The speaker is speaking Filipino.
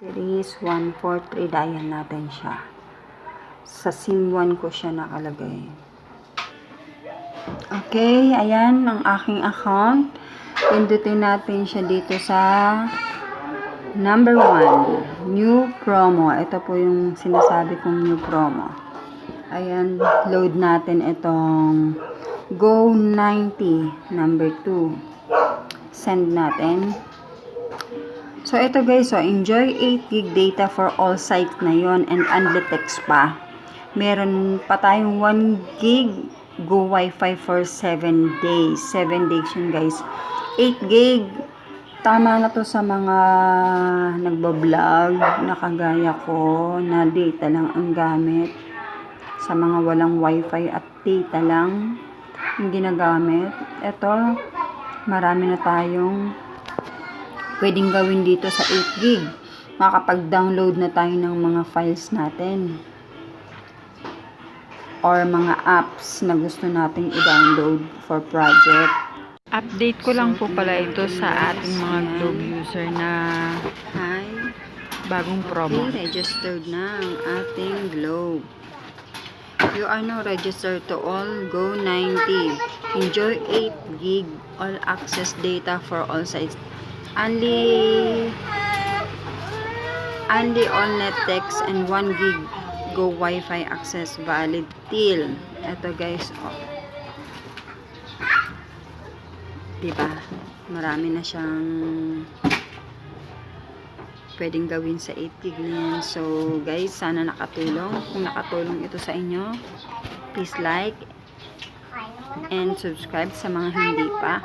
Series 143, dial natin siya. Sa SIM 1 ko siya nakalagay. Okay, ayan ang aking account. Pindutin natin siya dito sa number 1, new promo. Ito po yung sinasabi kong new promo. Ayan, load natin itong Go 90, number 2. Send natin. So, ito guys, so, enjoy 8 gig data for all sites na yon and unlimited text pa. Meron pa tayong 1 gig Go Wi-Fi for 7 days. 7 days yun guys. 8 gig. Tama na to sa mga nagbablog na kagaya ko na data lang ang gamit. Sa mga walang Wi-Fi at data lang ang ginagamit. Ito, marami na tayong pwedeng gawin dito sa 8 gig. Makakapag-download na tayo ng mga files natin or mga apps na gusto nating i-download for project. Update ko lang po pala ito sa ating mga Globe user na bagong promo. Okay, registered na ang ating Globe. You are now registered to all Go 90. Enjoy 8 gig all access data for all sites. Only all net text and 1 gig Go Wi-Fi access valid till. Ito guys, oh. Diba? Marami na siyang pwedeng gawin sa 8 gig na yan. So guys, sana nakatulong. Kung nakatulong ito sa inyo, please like and subscribe sa mga hindi pa.